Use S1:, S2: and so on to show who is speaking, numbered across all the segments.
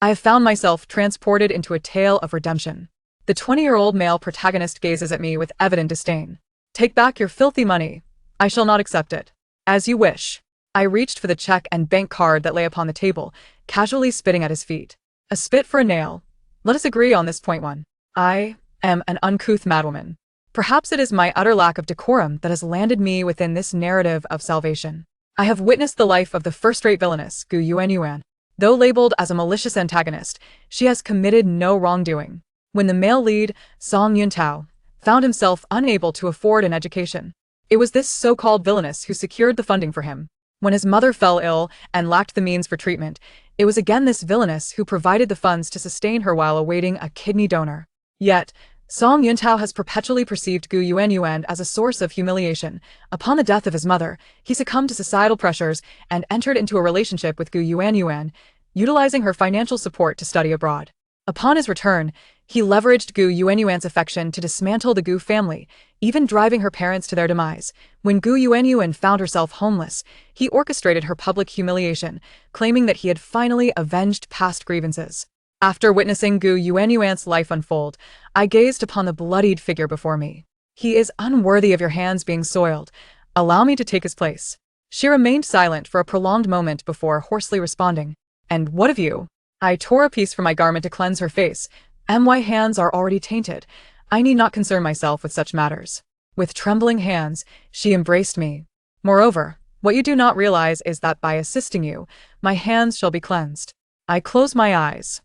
S1: I have found myself transported into a tale of redemption. The 20-year-old male protagonist gazes at me with evident disdain. Take back your filthy money. I shall not accept it. As you wish. I reached for the check and bank card that lay upon the table, casually spitting at his feet. A spit for a nail. Let us agree on this point one. I am an uncouth madwoman. Perhaps it is my utter lack of decorum that has landed me within this narrative of salvation. I have witnessed the life of the first-rate villainess, Gu Yuanyuan. Though labeled as a malicious antagonist, she has committed no wrongdoing. When the male lead, Song Yuntao, found himself unable to afford an education, it was this so-called villainess who secured the funding for him. When his mother fell ill and lacked the means for treatment, it was again this villainess who provided the funds to sustain her while awaiting a kidney donor. Yet, Song Yuntao has perpetually perceived Gu Yuanyuan as a source of humiliation. Upon the death of his mother, he succumbed to societal pressures and entered into a relationship with Gu Yuanyuan, utilizing her financial support to study abroad. Upon his return, he leveraged Gu Yuanyuan's affection to dismantle the Gu family, even driving her parents to their demise. When Gu Yuanyuan found herself homeless, he orchestrated her public humiliation, claiming that he had finally avenged past grievances. After witnessing Gu Yuanyuan's life unfold, I gazed upon the bloodied figure before me. He is unworthy of your hands being soiled. Allow me to take his place. She remained silent for a prolonged moment before hoarsely responding. And what of you? I tore a piece from my garment to cleanse her face. My hands are already tainted. I need not concern myself with such matters. With trembling hands, she embraced me. Moreover, what you do not realize is that by assisting you, my hands shall be cleansed. I closed my eyes.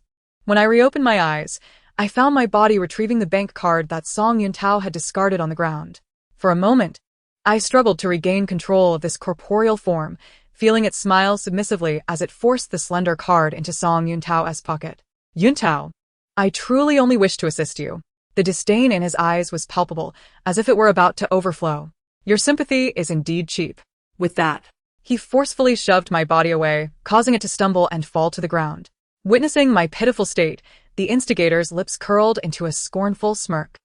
S1: When I reopened my eyes, I found my body retrieving the bank card that Song Yuntao had discarded on the ground. For a moment, I struggled to regain control of this corporeal form, feeling it smile submissively as it forced the slender card into Song Yuntao's pocket. Yuntao, I truly only wish to assist you. The disdain in his eyes was palpable, as if it were about to overflow. Your sympathy is indeed cheap. With that, he forcefully shoved my body away, causing it to stumble and fall to the ground. Witnessing my pitiful state, the instigator's lips curled into a scornful smirk.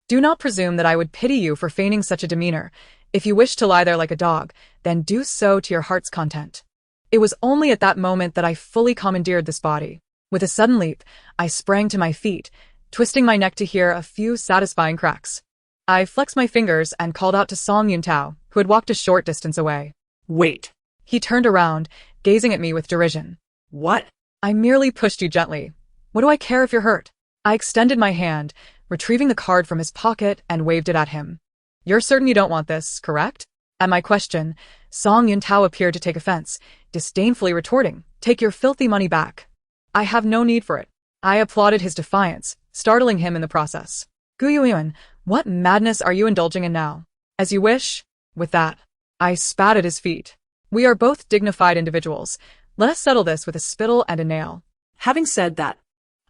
S1: Do not presume that I would pity you for feigning such a demeanor. If you wish to lie there like a dog, then do so to your heart's content. It was only at that moment that I fully commandeered this body. With a sudden leap, I sprang to my feet, twisting my neck to hear a few satisfying cracks. I flexed my fingers and called out to Song Yuntao, who had walked a short distance away. Wait. He turned around, gazing at me with derision. What? I merely pushed you gently. What do I care if you're hurt? I extended my hand, retrieving the card from his pocket and waved it at him. You're certain you don't want this, correct? At my question, Song Yuntao appeared to take offense, disdainfully retorting, Take your filthy money back. I have no need for it. I applauded his defiance, startling him in the process. Gu Yuanyuan, what madness are you indulging in now? As you wish. With that, I spat at his feet. We are both dignified individuals. Let us settle this with a spittle and a nail. Having said that,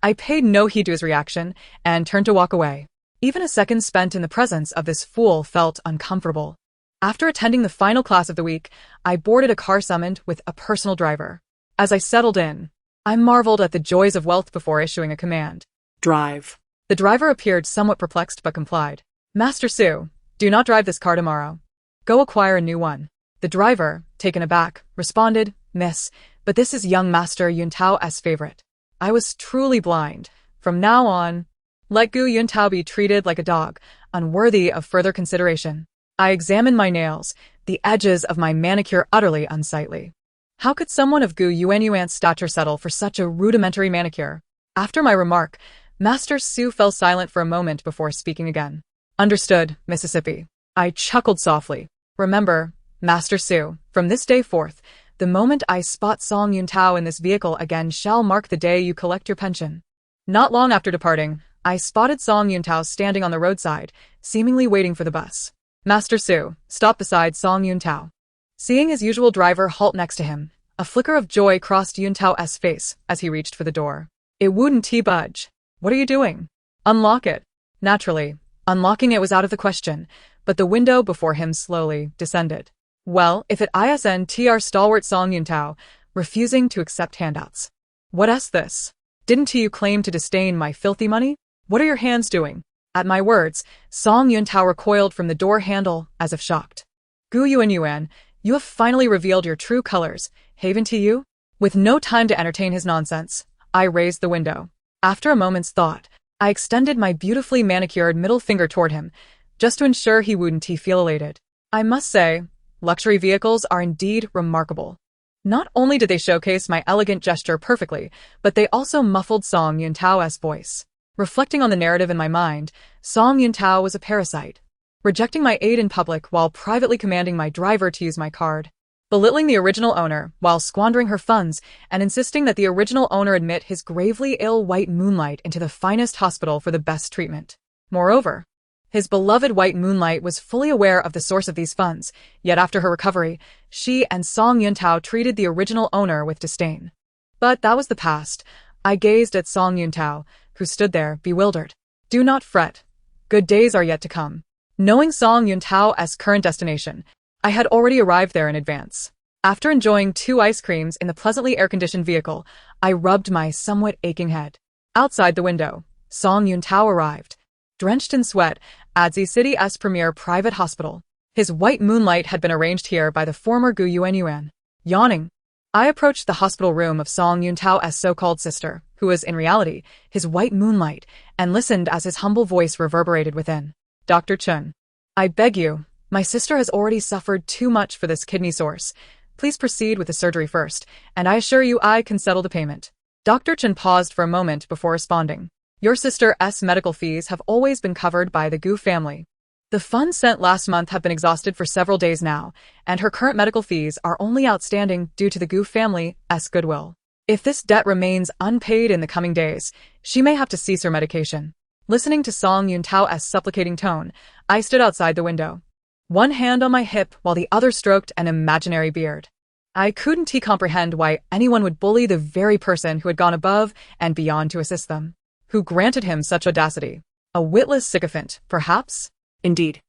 S1: I paid no heed to his reaction and turned to walk away. Even a second spent in the presence of this fool felt uncomfortable. After attending the final class of the week, I boarded a car summoned with a personal driver. As I settled in, I marveled at the joys of wealth before issuing a command. Drive. The driver appeared somewhat perplexed but complied. Master Su, do not drive this car tomorrow. Go acquire a new one. The driver, taken aback, responded, Miss, but this is young Master Yuntao's favorite. I was truly blind. From now on, let Gu Yuntao be treated like a dog, unworthy of further consideration. I examined my nails, the edges of my manicure utterly unsightly. How could someone of Gu Yuanyuan's stature settle for such a rudimentary manicure? After my remark, Master Su fell silent for a moment before speaking again. Understood, Mississippi. I chuckled softly. Remember, Master Su, from this day forth, the moment I spot Song Yuntao in this vehicle again shall mark the day you collect your pension. Not long after departing, I spotted Song Yuntao standing on the roadside, seemingly waiting for the bus. Master Su stopped beside Song Yuntao. Seeing his usual driver halt next to him, a flicker of joy crossed Yuntao's face as he reached for the door. It wouldn't budge. What are you doing? Unlock it. Naturally, unlocking it was out of the question, but the window before him slowly descended. Well, if it isn't our stalwart Song Yuntao, refusing to accept handouts. What's this? Didn't you claim to disdain my filthy money? What are your hands doing? At my words, Song Yuntao recoiled from the door handle as if shocked. Gu Yuanyuan, you have finally revealed your true colors, haven't you? With no time to entertain his nonsense, I raised the window. After a moment's thought, I extended my beautifully manicured middle finger toward him, just to ensure he wouldn't feel elated. I must say, luxury vehicles are indeed remarkable. Not only did they showcase my elegant gesture perfectly, but they also muffled Song Yuntao's voice. Reflecting on the narrative in my mind, Song Yuntao was a parasite, rejecting my aid in public while privately commanding my driver to use my card, belittling the original owner while squandering her funds and insisting that the original owner admit his gravely ill White Moonlight into the finest hospital for the best treatment. Moreover, his beloved White Moonlight was fully aware of the source of these funds, yet after her recovery, she and Song Yuntao treated the original owner with disdain. But that was the past. I gazed at Song Yuntao, who stood there, bewildered. Do not fret. Good days are yet to come. Knowing Song Yuntao's current destination, I had already arrived there in advance. After enjoying 2 ice creams in the pleasantly air-conditioned vehicle, I rubbed my somewhat aching head. Outside the window, Song Yuntao arrived, drenched in sweat, at the city's premier private hospital. His White Moonlight had been arranged here by the former Gu Yuanyuan. Yawning, I approached the hospital room of Song Yuntao's so-called sister, who was in reality his White Moonlight, and listened as his humble voice reverberated within. Dr. Chun, I beg you, my sister has already suffered too much for this kidney source. Please proceed with the surgery first, and I assure you I can settle the payment. Dr. Chun paused for a moment before responding. Your sister's medical fees have always been covered by the Gu family. The funds sent last month have been exhausted for several days now, and her current medical fees are only outstanding due to the Gu family's goodwill. If this debt remains unpaid in the coming days, she may have to cease her medication. Listening to Song Yuntao's supplicating tone, I stood outside the window, one hand on my hip while the other stroked an imaginary beard. I couldn't comprehend why anyone would bully the very person who had gone above and beyond to assist them. Who granted him such audacity? A witless sycophant, perhaps? Indeed.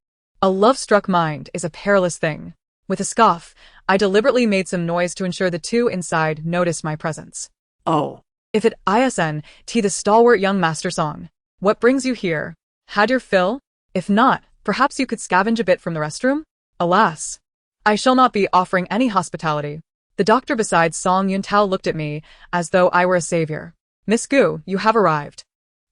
S1: A love-struck mind is a perilous thing. With a scoff, I deliberately made some noise to ensure the two inside noticed my presence. Oh. If it isn't the stalwart young master Song. What brings you here? Had your fill? If not, perhaps you could scavenge a bit from the restroom? Alas. I shall not be offering any hospitality. The doctor beside Song Yuntao looked at me as though I were a savior. Miss Gu, you have arrived.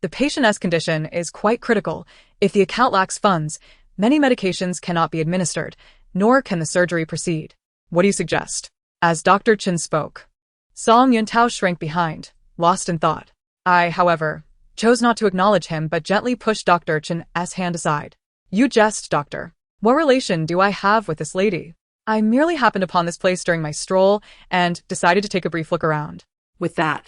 S1: The patient's condition is quite critical. If the account lacks funds, many medications cannot be administered, nor can the surgery proceed. What do you suggest? As Dr. Chen spoke, Song Yuntao shrank behind, lost in thought. I, however, chose not to acknowledge him but gently pushed Dr. Chen's hand aside. You jest, doctor. What relation do I have with this lady? I merely happened upon this place during my stroll and decided to take a brief look around. With that,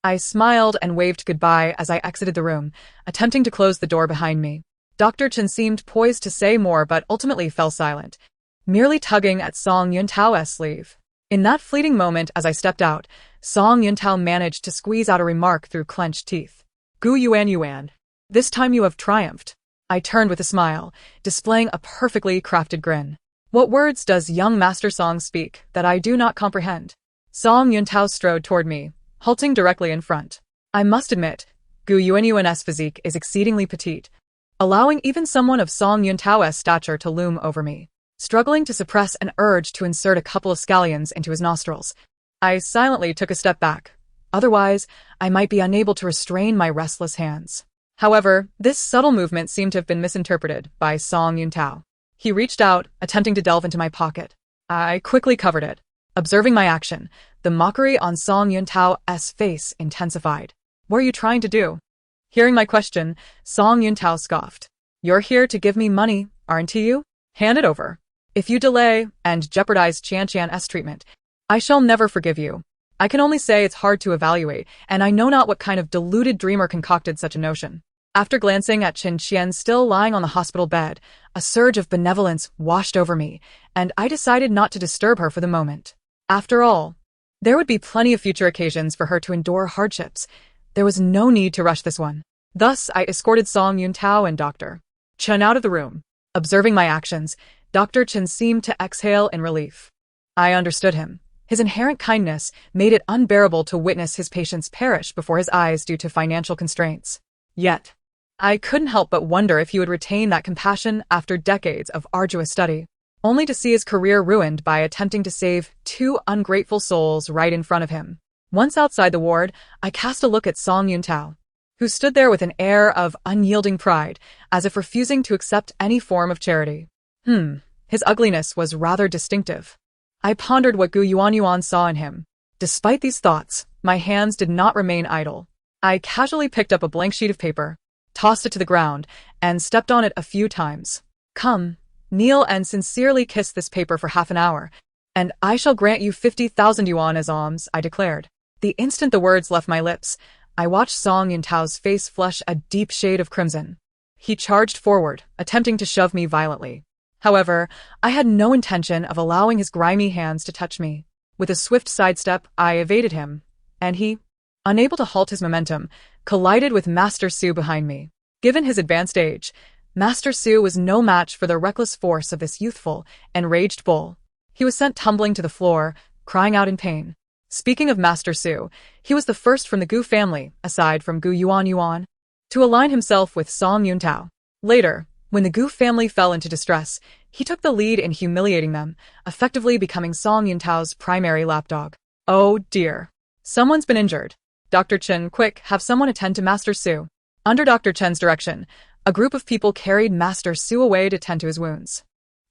S1: I smiled and waved goodbye as I exited the room, attempting to close the door behind me. Dr. Chen seemed poised to say more but ultimately fell silent, merely tugging at Song Yuntao's sleeve. In that fleeting moment as I stepped out, Song Yuntao managed to squeeze out a remark through clenched teeth. Gu Yuan, this time you have triumphed. I turned with a smile, displaying a perfectly crafted grin. What words does young Master Song speak that I do not comprehend? Song Yuntao strode toward me, halting directly in front. I must admit, Gu Yuan's physique is exceedingly petite, allowing even someone of Song Yuntao's stature to loom over me. Struggling to suppress an urge to insert a couple of scallions into his nostrils, I silently took a step back. Otherwise, I might be unable to restrain my restless hands. However, this subtle movement seemed to have been misinterpreted by Song Yuntao. He reached out, attempting to delve into my pocket. I quickly covered it. Observing my action, the mockery on Song Yuntao's face intensified. What are you trying to do? Hearing my question, Song Yuntao scoffed. You're here to give me money, aren't you? Hand it over. If you delay and jeopardize Chan's treatment, I shall never forgive you. I can only say it's hard to evaluate, and I know not what kind of deluded dreamer concocted such a notion. After glancing at Chen Qian still lying on the hospital bed, a surge of benevolence washed over me, and I decided not to disturb her for the moment. After all, there would be plenty of future occasions for her to endure hardships. There was no need to rush this one. Thus, I escorted Song Yuntao and Dr. Chen out of the room. Observing my actions, Dr. Chen seemed to exhale in relief. I understood him. His inherent kindness made it unbearable to witness his patients perish before his eyes due to financial constraints. Yet, I couldn't help but wonder if he would retain that compassion after decades of arduous study, only to see his career ruined by attempting to save two ungrateful souls right in front of him. Once outside the ward, I cast a look at Song Yuntao, who stood there with an air of unyielding pride, as if refusing to accept any form of charity. His ugliness was rather distinctive. I pondered what Gu Yuanyuan saw in him. Despite these thoughts, my hands did not remain idle. I casually picked up a blank sheet of paper, tossed it to the ground, and stepped on it a few times. Come, kneel and sincerely kiss this paper for half an hour, and I shall grant you 50,000 yuan as alms, I declared. The instant the words left my lips, I watched Song Yuntao's face flush a deep shade of crimson. He charged forward, attempting to shove me violently. However, I had no intention of allowing his grimy hands to touch me. With a swift sidestep, I evaded him, and he, unable to halt his momentum, collided with Master Su behind me. Given his advanced age, Master Su was no match for the reckless force of this youthful, enraged bull. He was sent tumbling to the floor, crying out in pain. Speaking of Master Su, he was the first from the Gu family, aside from Gu Yuanyuan, to align himself with Song Yuntao. Later, when the Gu family fell into distress, he took the lead in humiliating them, effectively becoming Song Yuntao's primary lapdog. Oh dear. Someone's been injured. Dr. Chen, quick, have someone attend to Master Su. Under Dr. Chen's direction, a group of people carried Master Su away to tend to his wounds.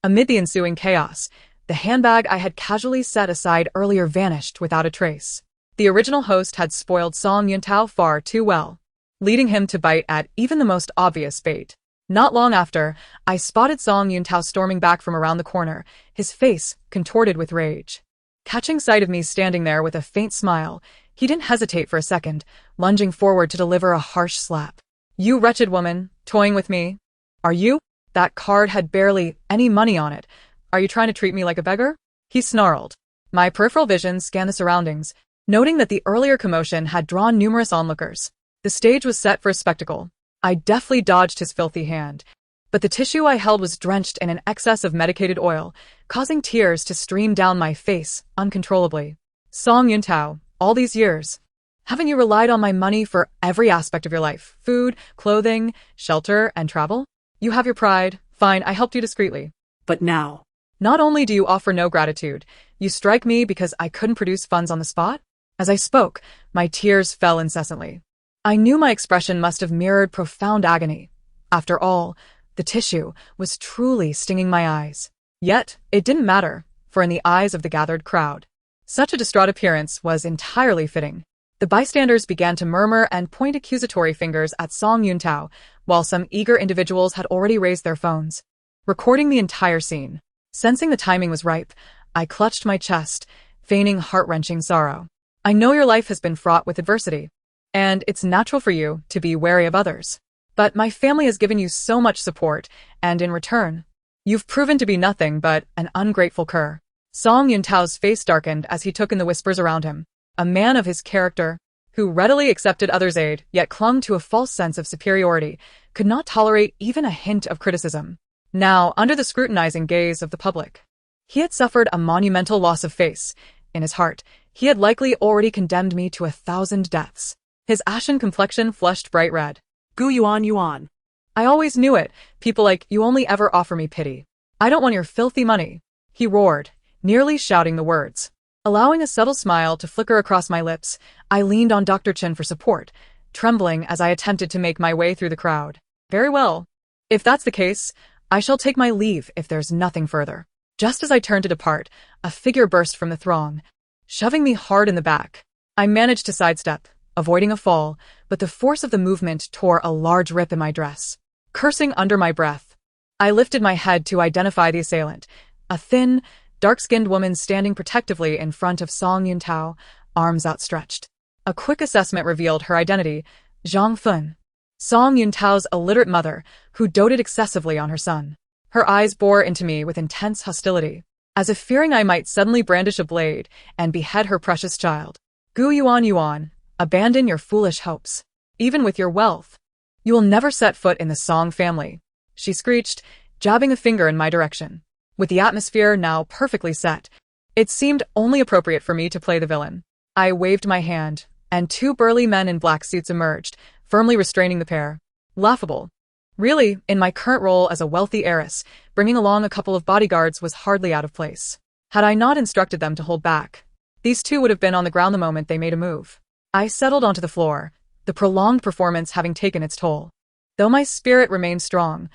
S1: Amid the ensuing chaos, the handbag I had casually set aside earlier vanished without a trace. The original host had spoiled Song Yuntao far too well, leading him to bite at even the most obvious bait. Not long after, I spotted Song Yuntao storming back from around the corner, his face contorted with rage. Catching sight of me standing there with a faint smile, he didn't hesitate for a second, lunging forward to deliver a harsh slap. You wretched woman, toying with me? Are you? That card had barely any money on it. Are you trying to treat me like a beggar? He snarled. My peripheral vision scanned the surroundings, noting that the earlier commotion had drawn numerous onlookers. The stage was set for a spectacle. I deftly dodged his filthy hand, but the tissue I held was drenched in an excess of medicated oil, causing tears to stream down my face uncontrollably. Song Yuntao, all these years, haven't you relied on my money for every aspect of your life? Food, clothing, shelter, and travel? You have your pride. Fine, I helped you discreetly. But now, not only do you offer no gratitude, you strike me because I couldn't produce funds on the spot? As I spoke, my tears fell incessantly. I knew my expression must have mirrored profound agony. After all, the tissue was truly stinging my eyes. Yet, it didn't matter, for in the eyes of the gathered crowd, such a distraught appearance was entirely fitting. The bystanders began to murmur and point accusatory fingers at Song Yuntao, while some eager individuals had already raised their phones, recording the entire scene. Sensing the timing was ripe, I clutched my chest, feigning heart-wrenching sorrow. I know your life has been fraught with adversity, and it's natural for you to be wary of others. But my family has given you so much support, and in return, you've proven to be nothing but an ungrateful cur. Song Yuntao's face darkened as he took in the whispers around him. A man of his character, who readily accepted others' aid, yet clung to a false sense of superiority, could not tolerate even a hint of criticism. Now, under the scrutinizing gaze of the public, he had suffered a monumental loss of face. In his heart, he had likely already condemned me to 1,000 deaths. His ashen complexion flushed bright red. Gu Yuan. I always knew it. People like you only ever offer me pity. I don't want your filthy money, he roared, nearly shouting the words. Allowing a subtle smile to flicker across my lips, I leaned on Dr. Chen for support, trembling as I attempted to make my way through the crowd. Very well. If that's the case, I shall take my leave if there's nothing further. Just as I turned to depart, a figure burst from the throng, shoving me hard in the back. I managed to sidestep, avoiding a fall, but the force of the movement tore a large rip in my dress. Cursing under my breath, I lifted my head to identify the assailant, a thin, dark-skinned woman standing protectively in front of Song Yuntao, arms outstretched. A quick assessment revealed her identity, Zhang Fun, Song Yuntao's illiterate mother, who doted excessively on her son. Her eyes bore into me with intense hostility, as if fearing I might suddenly brandish a blade and behead her precious child. Gu Yuan, abandon your foolish hopes. Even with your wealth, you will never set foot in the Song family, she screeched, jabbing a finger in my direction. With the atmosphere now perfectly set, it seemed only appropriate for me to play the villain. I waved my hand, and two burly men in black suits emerged, firmly restraining the pair. Laughable. Really, in my current role as a wealthy heiress, bringing along a couple of bodyguards was hardly out of place. Had I not instructed them to hold back, These two would have been on the ground the moment they made a move. I settled onto the floor, the prolonged performance having taken its toll. Though my spirit remained strong,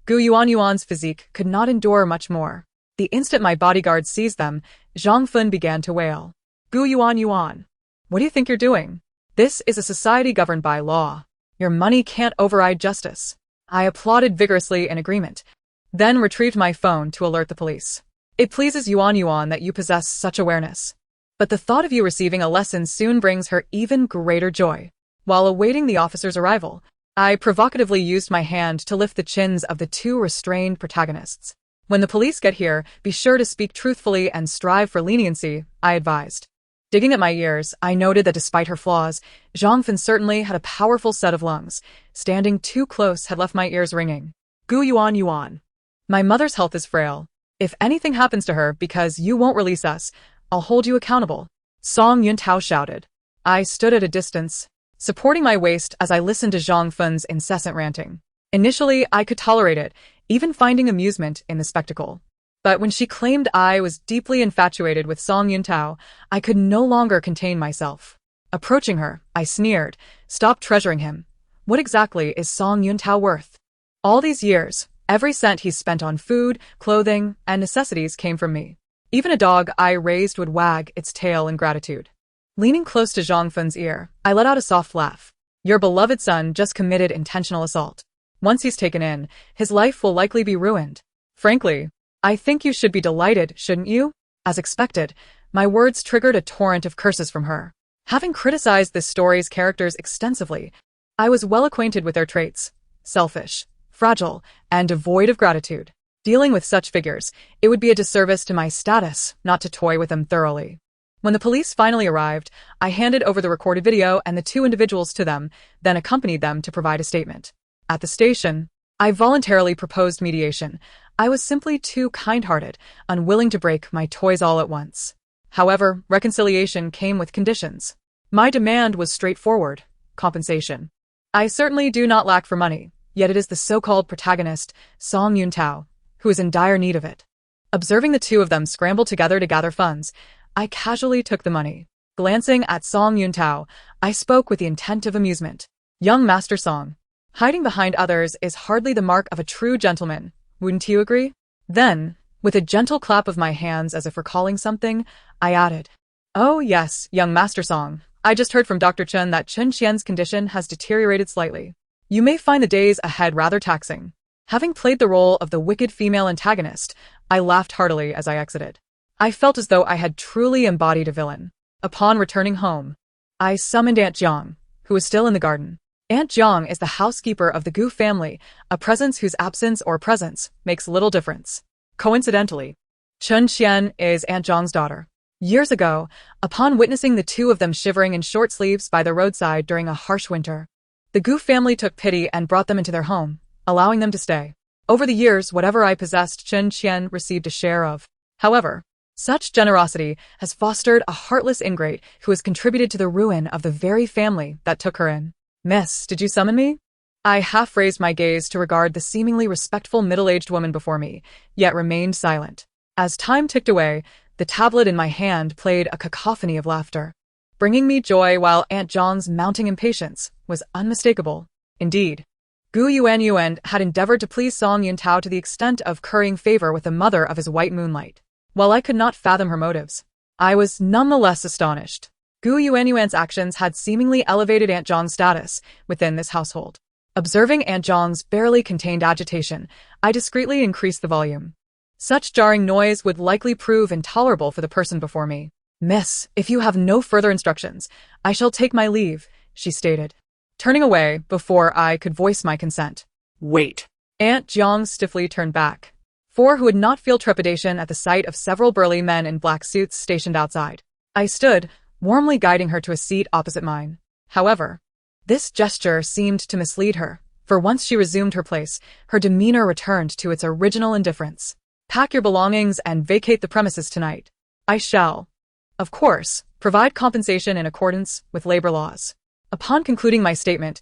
S1: Gu Yuanyuan's physique could not endure much more. The instant my bodyguard seized them, Zhang Fun began to wail. Gu Yuanyuan, what do you think you're doing? This is a society governed by law. Your money can't override justice. I applauded vigorously in agreement, then retrieved my phone to alert the police. It pleases Yuanyuan that you possess such awareness. But the thought of you receiving a lesson soon brings her even greater joy. While awaiting the officer's arrival, I provocatively used my hand to lift the chins of the two restrained protagonists. When the police get here, be sure to speak truthfully and strive for leniency, I advised. Digging at my ears, I noted that despite her flaws, Zhang Fun certainly had a powerful set of lungs. Standing too close had left my ears ringing. Gu Yuanyuan. My mother's health is frail. If anything happens to her because you won't release us, I'll hold you accountable. Song Yuntao shouted. I stood at a distance, supporting my waist as I listened to Zhang Fun's incessant ranting. Initially, I could tolerate it, even finding amusement in the spectacle. But when she claimed I was deeply infatuated with Song Yuntao, I could no longer contain myself. Approaching her, I sneered, "Stop treasuring him. What exactly is Song Yuntao worth? All these years, every cent he's spent on food, clothing, and necessities came from me. Even a dog I raised would wag its tail in gratitude." Leaning close to Zhang Fun's ear, I let out a soft laugh. Your beloved son just committed intentional assault. Once he's taken in, his life will likely be ruined. Frankly, I think you should be delighted, shouldn't you? As expected, my words triggered a torrent of curses from her. Having criticized this story's characters extensively, I was well acquainted with their traits: selfish, fragile, and devoid of gratitude. Dealing with such figures, it would be a disservice to my status not to toy with them thoroughly. When the police finally arrived, I handed over the recorded video and the two individuals to them, then accompanied them to provide a statement. At the station, I voluntarily proposed mediation. I was simply too kind-hearted, unwilling to break my toys all at once. However, reconciliation came with conditions. My demand was straightforward: compensation. I certainly do not lack for money, yet it is the so-called protagonist, Song Yuntao, who is in dire need of it. Observing the two of them scramble together to gather funds, I casually took the money. Glancing at Song Yuntao, I spoke with the intent of amusement. Young Master Song, hiding behind others is hardly the mark of a true gentleman, wouldn't you agree? Then, with a gentle clap of my hands as if recalling something, I added, "Oh yes, young Master Song, I just heard from Dr. Chen that Chen Qian's condition has deteriorated slightly. You may find the days ahead rather taxing." Having played the role of the wicked female antagonist, I laughed heartily as I exited. I felt as though I had truly embodied a villain. Upon returning home, I summoned Aunt Jiang, who was still in the garden. Aunt Jiang is the housekeeper of the Gu family, a presence whose absence or presence makes little difference. Coincidentally, Chen Qian is Aunt Jiang's daughter. Years ago, upon witnessing the two of them shivering in short sleeves by the roadside during a harsh winter, the Gu family took pity and brought them into their home, allowing them to stay. Over the years, whatever I possessed, Chen Qian received a share of. However, such generosity has fostered a heartless ingrate who has contributed to the ruin of the very family that took her in. "Miss, did you summon me?" I half raised my gaze to regard the seemingly respectful middle-aged woman before me, yet remained silent. As time ticked away, the tablet in my hand played a cacophony of laughter. Bringing me joy while Aunt Jiang's mounting impatience was unmistakable. Indeed, Gu Yuanyuan had endeavored to please Song Yuntao to the extent of currying favor with the mother of his white moonlight. While I could not fathom her motives, I was nonetheless astonished. Gu Yuanyuan's actions had seemingly elevated Aunt Jiang's status within this household. Observing Aunt Jiang's barely contained agitation, I discreetly increased the volume. Such jarring noise would likely prove intolerable for the person before me. "Miss, if you have no further instructions, I shall take my leave," she stated, turning away before I could voice my consent.
S2: "Wait."
S1: Aunt Jiang stiffly turned back. Four who would not feel trepidation at the sight of several burly men in black suits stationed outside. I stood, warmly guiding her to a seat opposite mine. However, this gesture seemed to mislead her, for once she resumed her place, her demeanor returned to its original indifference. "Pack your belongings and vacate the premises tonight." "I shall, of course, provide compensation in accordance with labor laws." Upon concluding my statement,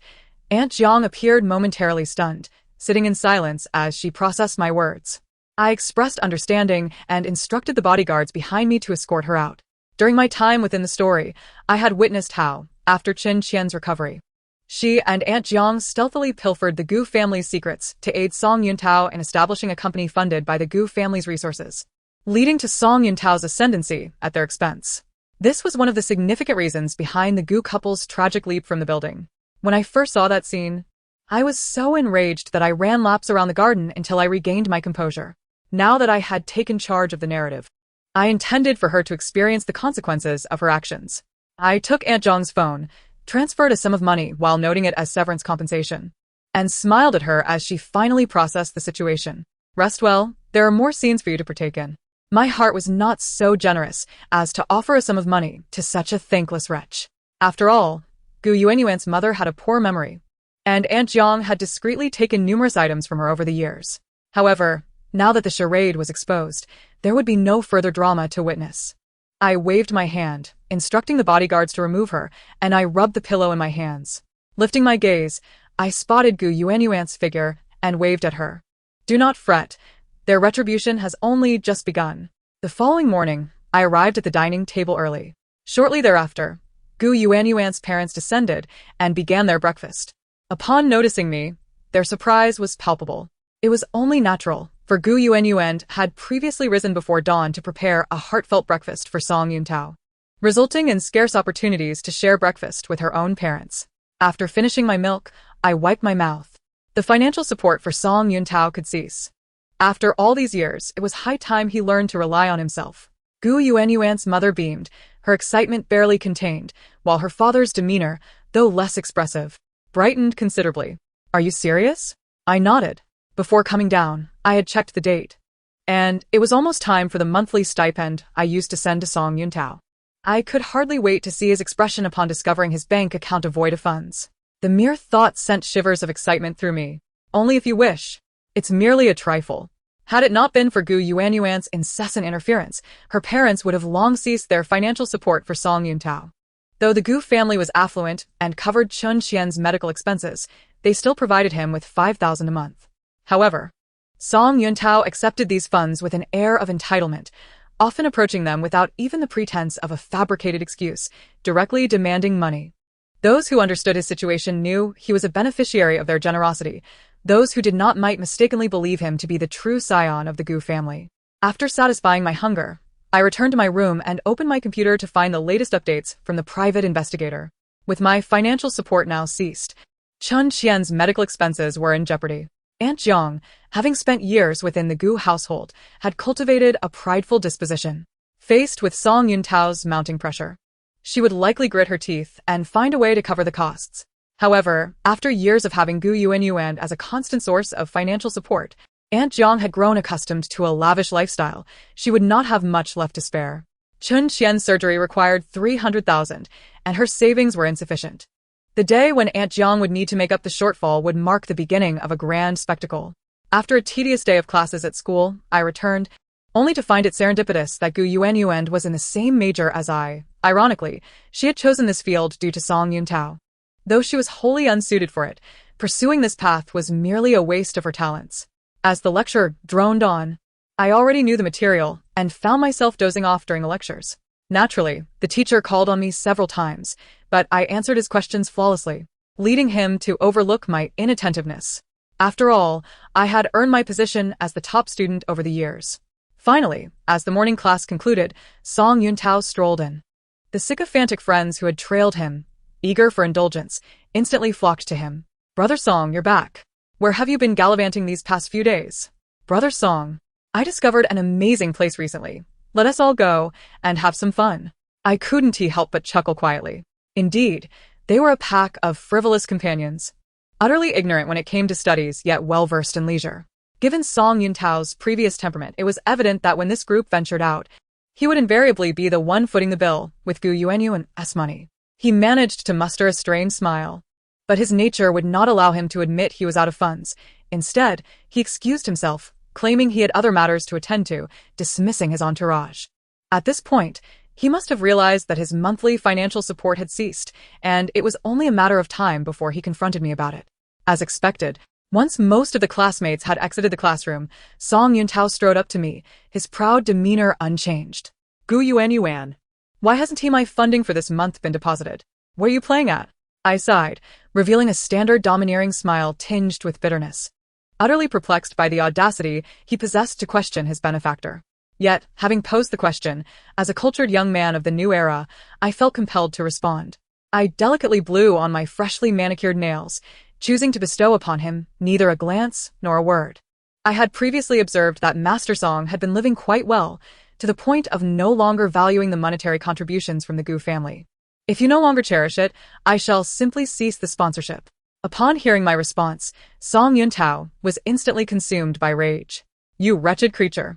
S1: Aunt Jiang appeared momentarily stunned, sitting in silence as she processed my words. I expressed understanding and instructed the bodyguards behind me to escort her out. During my time within the story, I had witnessed how, after Qin Qian's recovery, she and Aunt Jiang stealthily pilfered the Gu family's secrets to aid Song Yuntao in establishing a company funded by the Gu family's resources, leading to Song Yuntao's ascendancy at their expense. This was one of the significant reasons behind the Gu couple's tragic leap from the building. When I first saw that scene, I was so enraged that I ran laps around the garden until I regained my composure. Now that I had taken charge of the narrative, I intended for her to experience the consequences of her actions. I took Aunt Jiang's phone, transferred a sum of money while noting it as severance compensation, and smiled at her as she finally processed the situation. Rest well, there are more scenes for you to partake in. My heart was not so generous as to offer a sum of money to such a thankless wretch. After all, Gu Yuanyuan's mother had a poor memory, and Aunt Jiang had discreetly taken numerous items from her over the years. However, now that the charade was exposed, there would be no further drama to witness. I waved my hand, instructing the bodyguards to remove her, and I rubbed the pillow in my hands. Lifting my gaze, I spotted Gu Yuanyuan's figure and waved at her. Do not fret, their retribution has only just begun. The following morning, I arrived at the dining table early. Shortly thereafter, Gu Yuanyuan's parents descended and began their breakfast. Upon noticing me, their surprise was palpable. It was only natural, for Gu Yuanyuan had previously risen before dawn to prepare a heartfelt breakfast for Song Yuntao, resulting in scarce opportunities to share breakfast with her own parents. After finishing my milk, I wiped my mouth. The financial support for Song Yuntao could cease. After all these years, it was high time he learned to rely on himself. Gu Yuanyuan's mother beamed, her excitement barely contained, while her father's demeanor, though less expressive, brightened considerably. Are you serious? I nodded. Before coming down, I had checked the date, and it was almost time for the monthly stipend I used to send to Song Yuntao. I could hardly wait to see his expression upon discovering his bank account devoid of funds. The mere thought sent shivers of excitement through me. Only if you wish. It's merely a trifle. Had it not been for Gu Yuanyuan's incessant interference, her parents would have long ceased their financial support for Song Yuntao. Though the Gu family was affluent and covered Chun Qian's medical expenses, they still provided him with 5,000 a month. However, Song Yuntao accepted these funds with an air of entitlement, often approaching them without even the pretense of a fabricated excuse, directly demanding money. Those who understood his situation knew he was a beneficiary of their generosity. Those who did not might mistakenly believe him to be the true scion of the Gu family. After satisfying my hunger, I returned to my room and opened my computer to find the latest updates from the private investigator. With my financial support now ceased, Chun Qian's medical expenses were in jeopardy. Aunt Jiang, having spent years within the Gu household, had cultivated a prideful disposition. Faced with Song Yuntao's mounting pressure, she would likely grit her teeth and find a way to cover the costs. However, after years of having Gu Yuanyuan as a constant source of financial support, Aunt Jiang had grown accustomed to a lavish lifestyle. She would not have much left to spare. Chun Qian's surgery required 300,000, and her savings were insufficient. The day when Aunt Jiang would need to make up the shortfall would mark the beginning of a grand spectacle. After a tedious day of classes at school, I returned, only to find it serendipitous that Gu Yuanyuan was in the same major as I. Ironically, she had chosen this field due to Song Yuntao. Though she was wholly unsuited for it, pursuing this path was merely a waste of her talents. As the lecture droned on, I already knew the material and found myself dozing off during the lectures. Naturally, the teacher called on me several times, but I answered his questions flawlessly, leading him to overlook my inattentiveness. After all, I had earned my position as the top student over the years. Finally, as the morning class concluded, Song Yuntao strolled in. The sycophantic friends who had trailed him, eager for indulgence, instantly flocked to him. "Brother Song, you're back. Where have you been gallivanting these past few days?" "Brother Song, I discovered an amazing place recently. Let us all go and have some fun." I couldn't help but chuckle quietly. Indeed, they were a pack of frivolous companions, utterly ignorant when it came to studies, yet well-versed in leisure. Given Song Yuntao's previous temperament, it was evident that when this group ventured out, he would invariably be the one footing the bill with Gu Yuanyuan's money. He managed to muster a strained smile, but his nature would not allow him to admit he was out of funds. Instead, he excused himself, claiming he had other matters to attend to, dismissing his entourage. At this point, he must have realized that his monthly financial support had ceased, and it was only a matter of time before he confronted me about it. As expected, once most of the classmates had exited the classroom, Song Yuntao strode up to me, his proud demeanor unchanged. "Gu Yuanyuan, Why hasn't my funding for this month been deposited? What are you playing at? I sighed, revealing a standard domineering smile tinged with bitterness. Utterly perplexed by the audacity he possessed to question his benefactor. Yet, having posed the question, as a cultured young man of the new era, I felt compelled to respond. I delicately blew on my freshly manicured nails, choosing to bestow upon him neither a glance nor a word. I had previously observed that Master Song had been living quite well, to the point of no longer valuing the monetary contributions from the Gu family. If you no longer cherish it, I shall simply cease the sponsorship. Upon hearing my response, Song Yuntao was instantly consumed by rage. You wretched creature!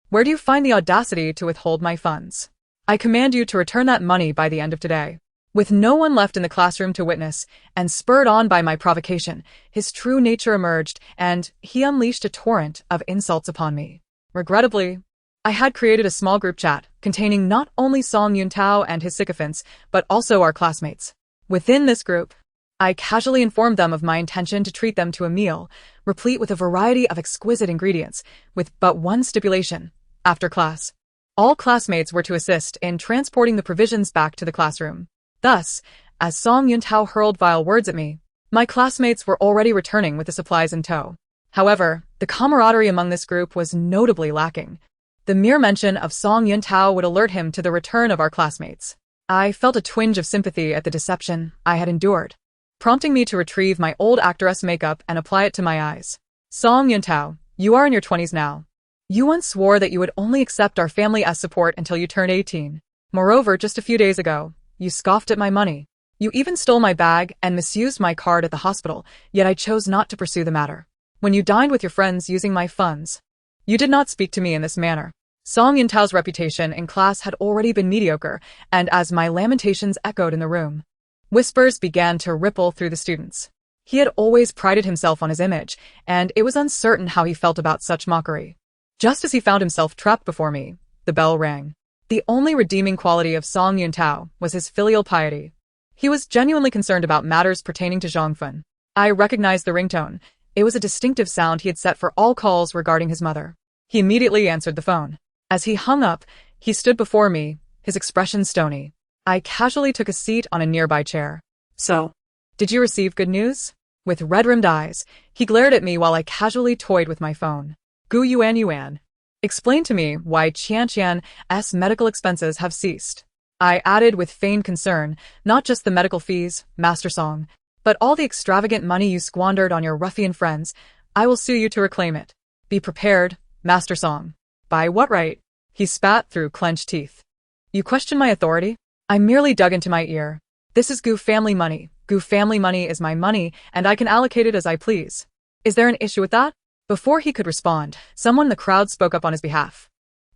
S1: Where do you find the audacity to withhold my funds? I command you to return that money by the end of today. With no one left in the classroom to witness, and spurred on by my provocation, his true nature emerged, and he unleashed a torrent of insults upon me. Regrettably, I had created a small group chat containing not only Song Yuntao and his sycophants, but also our classmates. Within this group, I casually informed them of my intention to treat them to a meal, replete with a variety of exquisite ingredients, with but one stipulation. After class, all classmates were to assist in transporting the provisions back to the classroom. Thus, as Song Yuntao hurled vile words at me, my classmates were already returning with the supplies in tow. However, the camaraderie among this group was notably lacking. The mere mention of Song Yuntao would alert him to the return of our classmates. I felt a twinge of sympathy at the deception I had endured, prompting me to retrieve my old actress makeup and apply it to my eyes. Song Yuntao, you are in your 20s now. You once swore that you would only accept our family's support until you turned 18. Moreover, just a few days ago, you scoffed at my money. You even stole my bag and misused my card at the hospital, yet I chose not to pursue the matter. When you dined with your friends using my funds, you did not speak to me in this manner. Song Yuntao's reputation in class had already been mediocre, and as my lamentations echoed in the room, whispers began to ripple through the students. He had always prided himself on his image, and it was uncertain how he felt about such mockery. Just as he found himself trapped before me, the bell rang. The only redeeming quality of Song Yuntao was his filial piety. He was genuinely concerned about matters pertaining to Zhongfun. I recognized the ringtone. It was a distinctive sound he had set for all calls regarding his mother. He immediately answered the phone. As he hung up, he stood before me, his expression stony. I casually took a seat on a nearby chair. So, did you receive good news? With red-rimmed eyes, he glared at me while I casually toyed with my phone. Gu Yuan. Explain to me why Qianqian's medical expenses have ceased. I added with feigned concern, not just the medical fees, Master Song, but all the extravagant money you squandered on your ruffian friends. I will sue you to reclaim it. Be prepared, Master Song. By what right? He spat through clenched teeth. You question my authority? I merely dug into my ear. This is Gu family money. Gu family money is my money, and I can allocate it as I please. Is there an issue with that? Before he could respond, someone in the crowd spoke up on his behalf.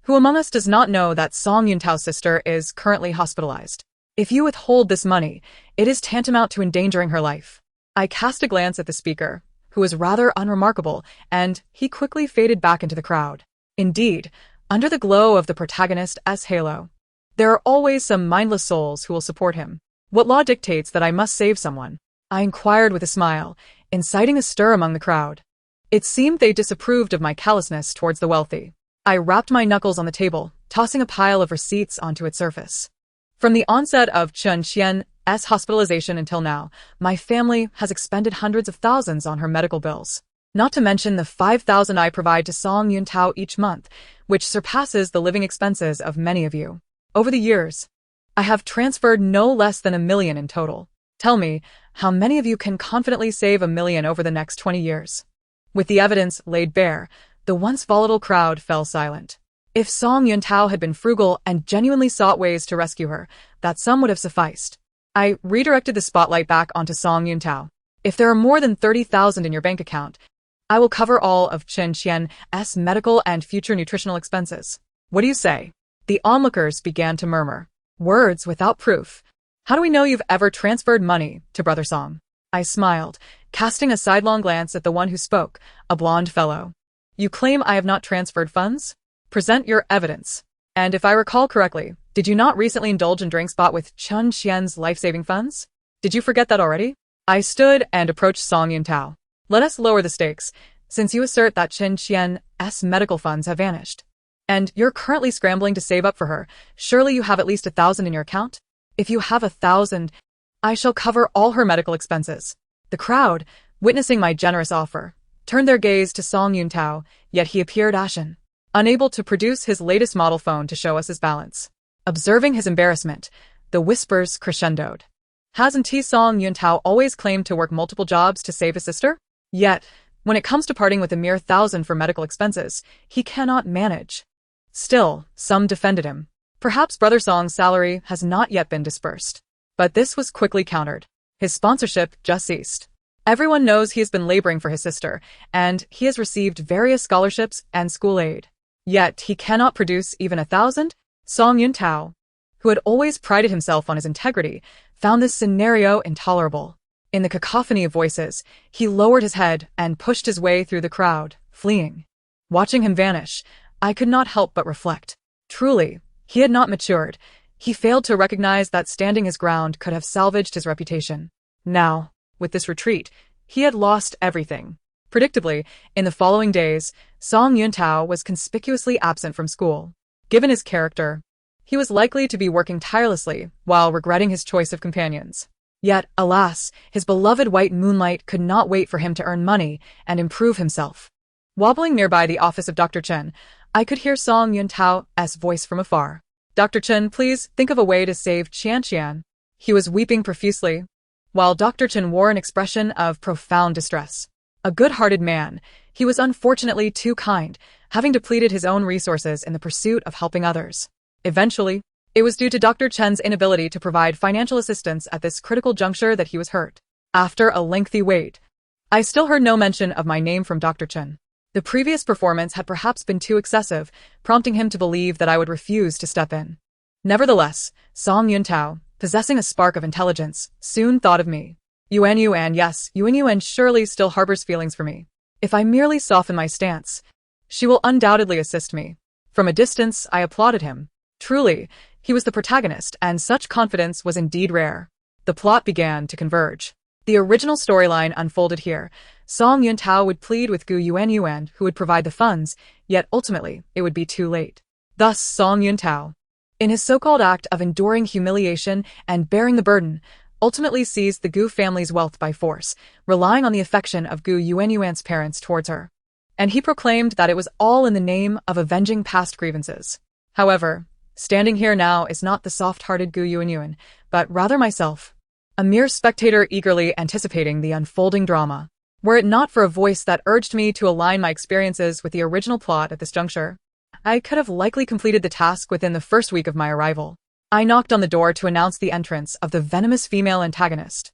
S1: Who among us does not know that Song Yuntao's sister is currently hospitalized? If you withhold this money, it is tantamount to endangering her life. I cast a glance at the speaker, who was rather unremarkable, and he quickly faded back into the crowd. Indeed, under the glow of the protagonist's halo, there are always some mindless souls who will support him. What law dictates that I must save someone? I inquired with a smile, inciting a stir among the crowd. It seemed they disapproved of my callousness towards the wealthy. I rapped my knuckles on the table, tossing a pile of receipts onto its surface. From the onset of Chen Qian's hospitalization until now, my family has expended hundreds of thousands on her medical bills. Not to mention the 5,000 I provide to Song Yuntao each month, which surpasses the living expenses of many of you. Over the years, I have transferred no less than 1 million in total. Tell me, how many of you can confidently save 1 million over the next 20 years? With the evidence laid bare, the once volatile crowd fell silent. If Song Yuntao had been frugal and genuinely sought ways to rescue her, that sum would have sufficed. I redirected the spotlight back onto Song Yuntao. If there are more than 30,000 in your bank account, I will cover all of Chen Qian's medical and future nutritional expenses. What do you say? The onlookers began to murmur. Words without proof. How do we know you've ever transferred money to Brother Song? I smiled, casting a sidelong glance at the one who spoke, a blonde fellow. You claim I have not transferred funds? Present your evidence. And if I recall correctly, did you not recently indulge in drinks bought with Chen Qian's life-saving funds? Did you forget that already? I stood and approached Song Yuntao. Let us lower the stakes, since you assert that Chen Qian's medical funds have vanished. And you're currently scrambling to save up for her. Surely you have at least 1,000 in your account? If you have 1,000, I shall cover all her medical expenses. The crowd, witnessing my generous offer, turned their gaze to Song Yuntao, yet he appeared ashen, unable to produce his latest model phone to show us his balance. Observing his embarrassment, the whispers crescendoed. Hasn't Song Yuntao always claimed to work multiple jobs to save his sister? Yet, when it comes to parting with a mere 1,000 for medical expenses, he cannot manage. Still, some defended him. Perhaps Brother Song's salary has not yet been dispersed. But this was quickly countered. His sponsorship just ceased. Everyone knows he has been laboring for his sister, and he has received various scholarships and school aid. Yet he cannot produce even 1,000? Song Yuntao, who had always prided himself on his integrity, found this scenario intolerable. In the cacophony of voices, he lowered his head and pushed his way through the crowd, fleeing. Watching him vanish, I could not help but reflect. Truly, he had not matured. He failed to recognize that standing his ground could have salvaged his reputation. Now, with this retreat, he had lost everything. Predictably, in the following days, Song Yuntao was conspicuously absent from school. Given his character, he was likely to be working tirelessly while regretting his choice of companions. Yet, alas, his beloved white moonlight could not wait for him to earn money and improve himself. Wobbling nearby the office of Dr. Chen, I could hear Song Yuntao's voice from afar. Dr. Chen, please think of a way to save Qian. He was weeping profusely, while Dr. Chen wore an expression of profound distress. A good-hearted man, he was unfortunately too kind, having depleted his own resources in the pursuit of helping others. Eventually, it was due to Dr. Chen's inability to provide financial assistance at this critical juncture that he was hurt. After a lengthy wait, I still heard no mention of my name from Dr. Chen. The previous performance had perhaps been too excessive, prompting him to believe that I would refuse to step in. Nevertheless, Song Yuntao, possessing a spark of intelligence, soon thought of me. Yuan, yes, Yuan surely still harbors feelings for me. If I merely soften my stance, she will undoubtedly assist me. From a distance, I applauded him. Truly, he was the protagonist, and such confidence was indeed rare. The plot began to converge. The original storyline unfolded here. Song Yuntao would plead with Gu Yuan, who would provide the funds, yet ultimately, it would be too late. Thus, Song Yuntao, in his so-called act of enduring humiliation and bearing the burden, ultimately seized the Gu family's wealth by force, relying on the affection of Gu Yuan's parents towards her. And he proclaimed that it was all in the name of avenging past grievances. However, standing here now is not the soft-hearted Gu Yuan, but rather myself, a mere spectator eagerly anticipating the unfolding drama. Were it not for a voice that urged me to align my experiences with the original plot at this juncture, I could have likely completed the task within the first week of my arrival. I knocked on the door to announce the entrance of the venomous female antagonist.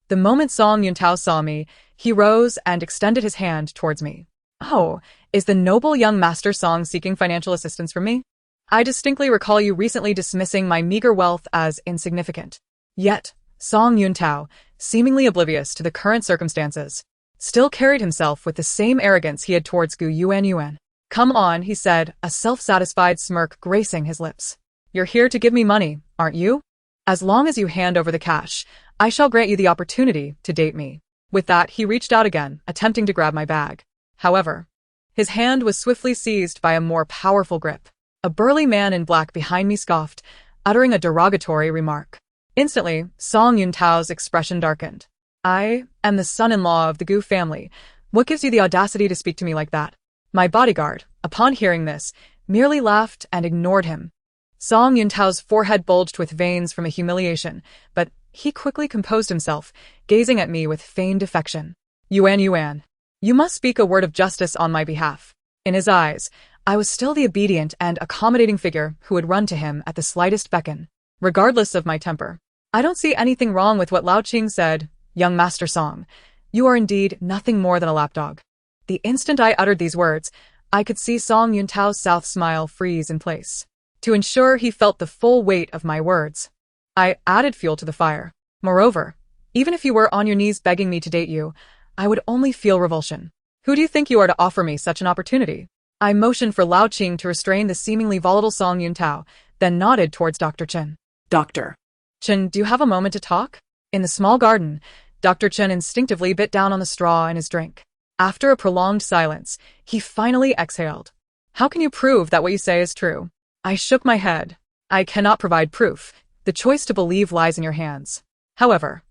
S1: The moment Song Yuntao saw me, he rose and extended his hand towards me. Oh, is the noble young Master Song seeking financial assistance from me? I distinctly recall you recently dismissing my meager wealth as insignificant. Yet, Song Yuntao, seemingly oblivious to the current circumstances, still carried himself with the same arrogance he had towards Gu Yuan. Come on, he said, a self-satisfied smirk gracing his lips. You're here to give me money, aren't you? As long as you hand over the cash, I shall grant you the opportunity to date me. With that, he reached out again, attempting to grab my bag. However, his hand was swiftly seized by a more powerful grip. A burly man in black behind me scoffed, uttering a derogatory remark. Instantly, Song Yuntao's expression darkened. I am the son-in-law of the Gu family. What gives you the audacity to speak to me like that? My bodyguard, upon hearing this, merely laughed and ignored him. Song Yuntao's forehead bulged with veins from a humiliation, but he quickly composed himself, gazing at me with feigned affection. Yuan, you must speak a word of justice on my behalf. In his eyes, I was still the obedient and accommodating figure who would run to him at the slightest beckon, regardless of my temper. I don't see anything wrong with what Lao Qing said, young Master Song. You are indeed nothing more than a lapdog. The instant I uttered these words, I could see Song Yuntao's south smile freeze in place. To ensure he felt the full weight of my words, I added fuel to the fire. Moreover, even if you were on your knees begging me to date you, I would only feel revulsion. Who do you think you are to offer me such an opportunity? I motioned for Lao Qing to restrain the seemingly volatile Song Yuntao, then nodded towards Dr. Chen. Dr. Chen, do you have a moment to talk? In the small garden, Dr. Chen instinctively bit down on the straw in his drink. After a prolonged silence, he finally exhaled. How can you prove that what you say is true? I shook my head. I cannot provide proof. The choice to believe lies in your hands. However,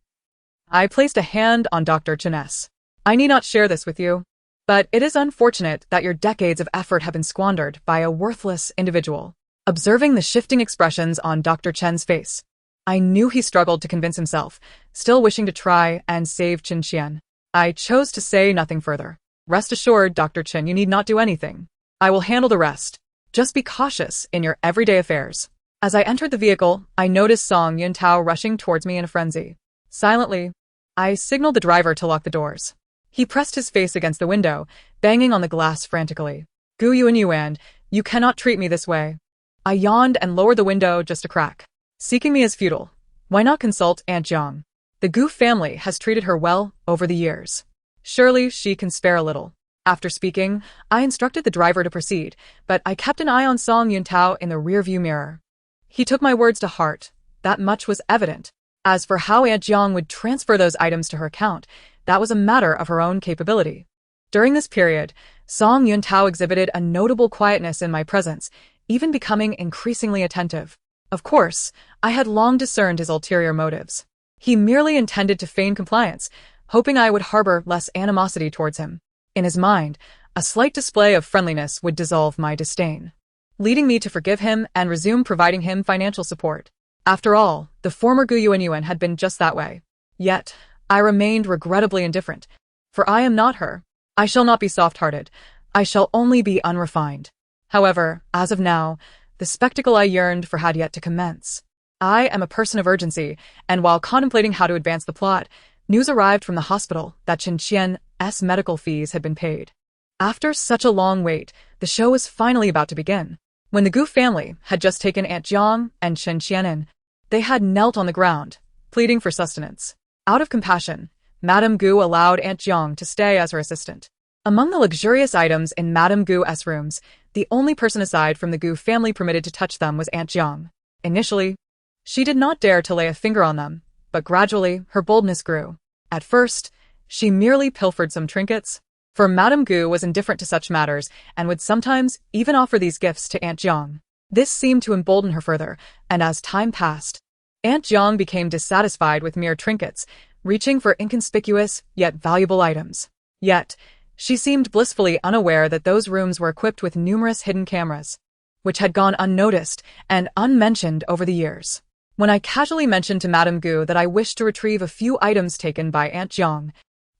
S1: I placed a hand on Dr. Chen's. I need not share this with you, but it is unfortunate that your decades of effort have been squandered by a worthless individual. Observing the shifting expressions on Dr. Chen's face, I knew he struggled to convince himself, still wishing to try and save Chen Qian. I chose to say nothing further. Rest assured, Dr. Chen, you need not do anything. I will handle the rest. Just be cautious in your everyday affairs. As I entered the vehicle, I noticed Song Yuntao rushing towards me in a frenzy. Silently, I signaled the driver to lock the doors. He pressed his face against the window, banging on the glass frantically. Gu Yuan, you cannot treat me this way. I yawned and lowered the window just a crack. Seeking me is futile. Why not consult Aunt Jiang? The Gu family has treated her well over the years. Surely she can spare a little. After speaking, I instructed the driver to proceed, but I kept an eye on Song Yuntao in the rearview mirror. He took my words to heart. That much was evident. As for how Aunt Jiang would transfer those items to her account, that was a matter of her own capability. During this period, Song Yuntao exhibited a notable quietness in my presence, even becoming increasingly attentive. Of course, I had long discerned his ulterior motives. He merely intended to feign compliance, hoping I would harbor less animosity towards him. In his mind, a slight display of friendliness would dissolve my disdain, leading me to forgive him and resume providing him financial support. After all, the former Gu Yuan had been just that way. Yet, I remained regrettably indifferent, for I am not her. I shall not be soft-hearted. I shall only be unrefined. However, as of now, the spectacle I yearned for had yet to commence. I am a person of urgency, and while contemplating how to advance the plot, news arrived from the hospital that Chen Qian's medical fees had been paid. After such a long wait, the show was finally about to begin. When the Gu family had just taken Aunt Jiang and Chen Qian in, they had knelt on the ground, pleading for sustenance. Out of compassion, Madame Gu allowed Aunt Jiang to stay as her assistant. Among the luxurious items in Madame Gu's rooms, the only person aside from the Gu family permitted to touch them was Aunt Jiang. Initially, she did not dare to lay a finger on them, but gradually her boldness grew. At first, she merely pilfered some trinkets, for Madame Gu was indifferent to such matters and would sometimes even offer these gifts to Aunt Jiang. This seemed to embolden her further, and as time passed, Aunt Jiang became dissatisfied with mere trinkets, reaching for inconspicuous yet valuable items. Yet, she seemed blissfully unaware that those rooms were equipped with numerous hidden cameras, which had gone unnoticed and unmentioned over the years. When I casually mentioned to Madame Gu that I wished to retrieve a few items taken by Aunt Jiang,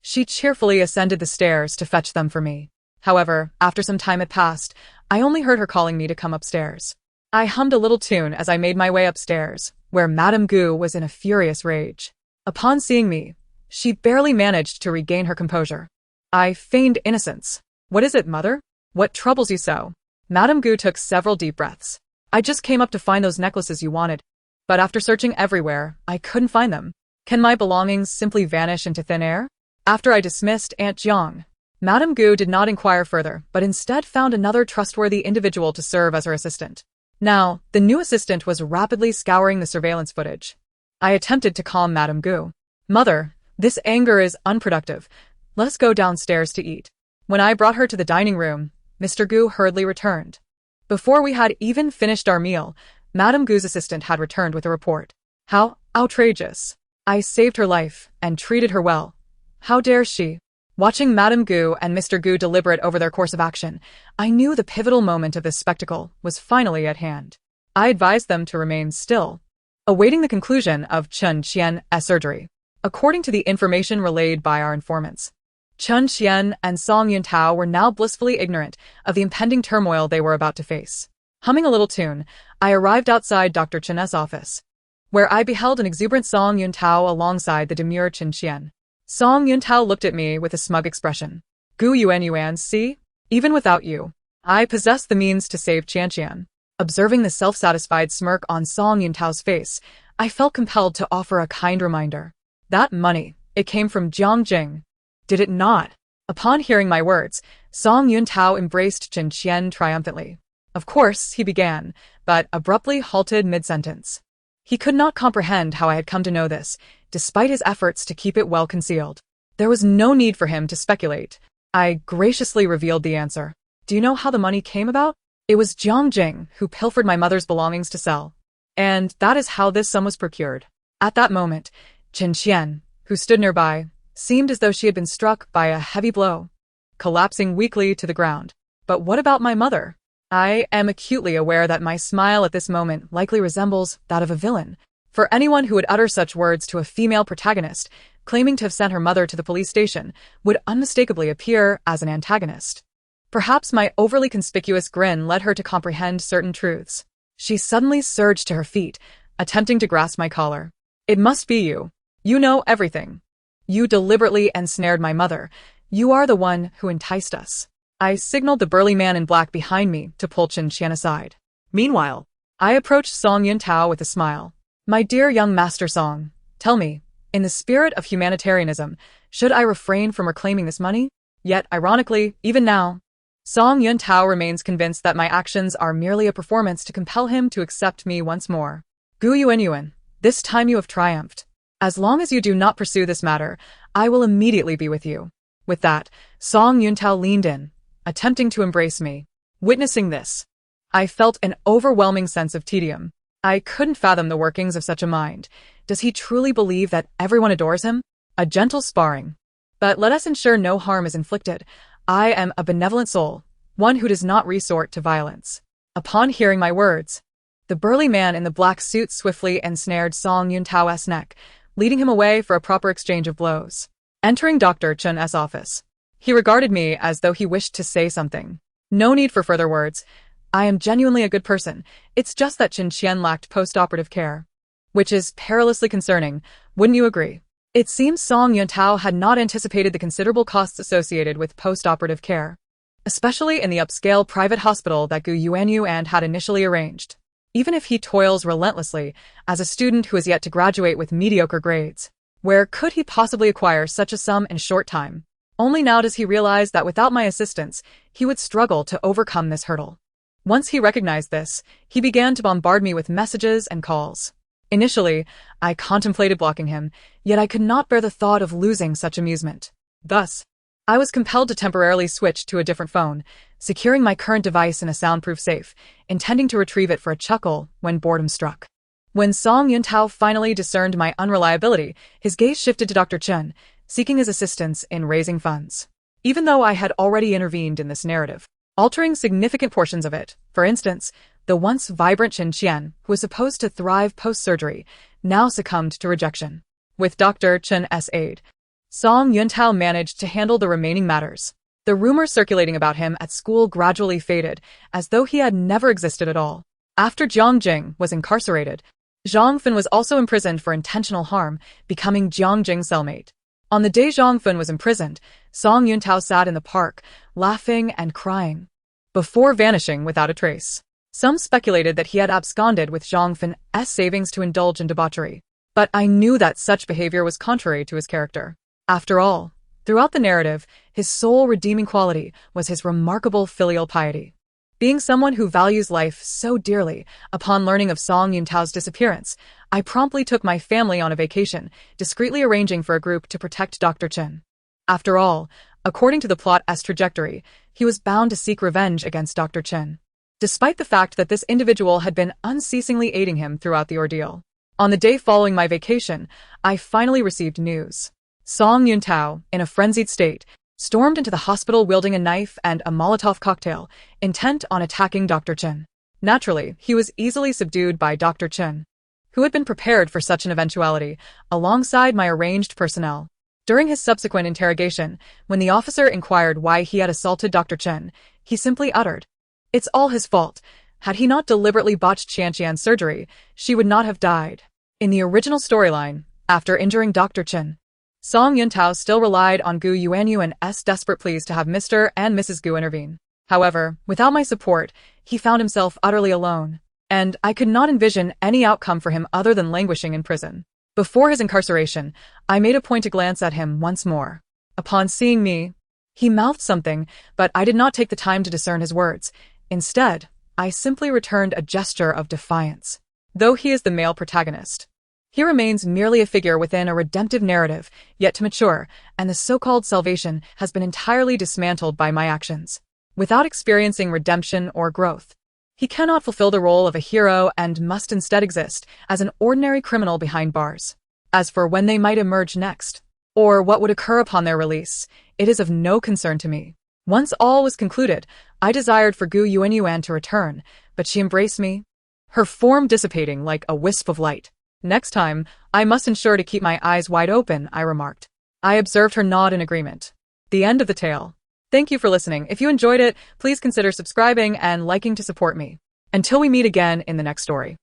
S1: she cheerfully ascended the stairs to fetch them for me. However, after some time had passed, I only heard her calling me to come upstairs. I hummed a little tune as I made my way upstairs, where Madame Gu was in a furious rage. Upon seeing me, she barely managed to regain her composure. I feigned innocence. What is it, mother? What troubles you so? Madame Gu took several deep breaths. I just came up to find those necklaces you wanted, but after searching everywhere, I couldn't find them. Can my belongings simply vanish into thin air? After I dismissed Aunt Jiang, Madame Gu did not inquire further, but instead found another trustworthy individual to serve as her assistant. Now, the new assistant was rapidly scouring the surveillance footage. I attempted to calm Madame Gu. Mother, this anger is unproductive. Let us go downstairs to eat. When I brought her to the dining room, Mr. Gu hurriedly returned. Before we had even finished our meal, Madame Gu's assistant had returned with a report. How outrageous. I saved her life and treated her well. How dare she? Watching Madame Gu and Mr. Gu deliberate over their course of action, I knew the pivotal moment of this spectacle was finally at hand. I advised them to remain still, awaiting the conclusion of Chen Qian's surgery. According to the information relayed by our informants, Chen Qian and Song Yuntao were now blissfully ignorant of the impending turmoil they were about to face. Humming a little tune, I arrived outside Dr. Chen's office, where I beheld an exuberant Song Yuntao alongside the demure Chen Qian. Song Yuntao looked at me with a smug expression. Gu Yuan, see? Even without you, I possess the means to save Qian. Observing the self-satisfied smirk on Song Yuntao's face, I felt compelled to offer a kind reminder. That money, it came from Jiang Jing. Did it not? Upon hearing my words, Song Yuntao embraced Chen Qian triumphantly. Of course, he began, but abruptly halted mid-sentence. He could not comprehend how I had come to know this, despite his efforts to keep it well concealed. There was no need for him to speculate. I graciously revealed the answer. Do you know how the money came about? It was Jiang Jing who pilfered my mother's belongings to sell. And that is how this sum was procured. At that moment, Chen Qian, who stood nearby, seemed as though she had been struck by a heavy blow, collapsing weakly to the ground. But what about my mother? I am acutely aware that my smile at this moment likely resembles that of a villain. For anyone who would utter such words to a female protagonist, claiming to have sent her mother to the police station, would unmistakably appear as an antagonist. Perhaps my overly conspicuous grin led her to comprehend certain truths. She suddenly surged to her feet, attempting to grasp my collar. It must be you. You know everything. You deliberately ensnared my mother. You are the one who enticed us. I signaled the burly man in black behind me to pull Chen Qian aside. Meanwhile, I approached Song Yuntao with a smile. My dear young Master Song, tell me, in the spirit of humanitarianism, should I refrain from reclaiming this money? Yet, ironically, even now, Song Yuntao remains convinced that my actions are merely a performance to compel him to accept me once more. Gu Yuanyuan, this time you have triumphed. As long as you do not pursue this matter, I will immediately be with you. With that, Song Yuntao leaned in, attempting to embrace me. Witnessing this, I felt an overwhelming sense of tedium. I couldn't fathom the workings of such a mind. Does he truly believe that everyone adores him? A gentle sparring. But let us ensure no harm is inflicted. I am a benevolent soul, one who does not resort to violence. Upon hearing my words, the burly man in the black suit swiftly ensnared Song Yuntao's neck, leading him away for a proper exchange of blows. Entering Dr. Chen's office, he regarded me as though he wished to say something. No need for further words. I am genuinely a good person. It's just that Chen Qian lacked post-operative care. Which is perilously concerning, wouldn't you agree? It seems Song Yuntao had not anticipated the considerable costs associated with post-operative care, especially in the upscale private hospital that Gu Yuanyuan had initially arranged. Even if he toils relentlessly as a student who is yet to graduate with mediocre grades, where could he possibly acquire such a sum in a short time? Only now does he realize that without my assistance, he would struggle to overcome this hurdle. Once he recognized this, he began to bombard me with messages and calls. Initially, I contemplated blocking him, yet I could not bear the thought of losing such amusement. Thus, I was compelled to temporarily switch to a different phone, securing my current device in a soundproof safe, intending to retrieve it for a chuckle when boredom struck. When Song Yuntao finally discerned my unreliability, his gaze shifted to Dr. Chen, seeking his assistance in raising funds. Even though I had already intervened in this narrative, altering significant portions of it, for instance, the once vibrant Chen Qian, who was supposed to thrive post-surgery, now succumbed to rejection. With Dr. Chen's aid, Song Yuntao managed to handle the remaining matters. The rumors circulating about him at school gradually faded, as though he had never existed at all. After Jiang Jing was incarcerated, Zhang Fin was also imprisoned for intentional harm, becoming Jiang Jing's cellmate. On the day Zhang Fin was imprisoned, Song Yuntao sat in the park, laughing and crying, before vanishing without a trace. Some speculated that he had absconded with Zhang Fin's savings to indulge in debauchery, but I knew that such behavior was contrary to his character. After all, throughout the narrative, his sole redeeming quality was his remarkable filial piety. Being someone who values life so dearly, upon learning of Song Yuntao's disappearance, I promptly took my family on a vacation, discreetly arranging for a group to protect Dr. Chen. After all, according to the plot's trajectory, he was bound to seek revenge against Dr. Chen, despite the fact that this individual had been unceasingly aiding him throughout the ordeal. On the day following my vacation, I finally received news. Song Yuntao, in a frenzied state, stormed into the hospital wielding a knife and a Molotov cocktail, intent on attacking Dr. Chen. Naturally, he was easily subdued by Dr. Chen, who had been prepared for such an eventuality, alongside my arranged personnel. During his subsequent interrogation, when the officer inquired why he had assaulted Dr. Chen, he simply uttered, "It's all his fault. Had he not deliberately botched Qianqian's surgery, she would not have died." In the original storyline, after injuring Dr. Chen, Song Yuntao still relied on Gu Yuanyuan's desperate pleas to have Mr. and Mrs. Gu intervene. However, without my support, he found himself utterly alone, and I could not envision any outcome for him other than languishing in prison. Before his incarceration, I made a point to glance at him once more. Upon seeing me, he mouthed something, but I did not take the time to discern his words. Instead, I simply returned a gesture of defiance. Though he is the male protagonist, he remains merely a figure within a redemptive narrative, yet to mature, and the so-called salvation has been entirely dismantled by my actions. without experiencing redemption or growth. He cannot fulfill the role of a hero and must instead exist as an ordinary criminal behind bars. As for when they might emerge next, or what would occur upon their release, it is of no concern to me. Once all was concluded, I desired for Gu Yuanyuan to return, but she embraced me, her form dissipating like a wisp of light. Next time, I must ensure to keep my eyes wide open, I remarked. I observed her nod in agreement. The end of the tale. Thank you for listening. If you enjoyed it, please consider subscribing and liking to support me. Until we meet again in the next story.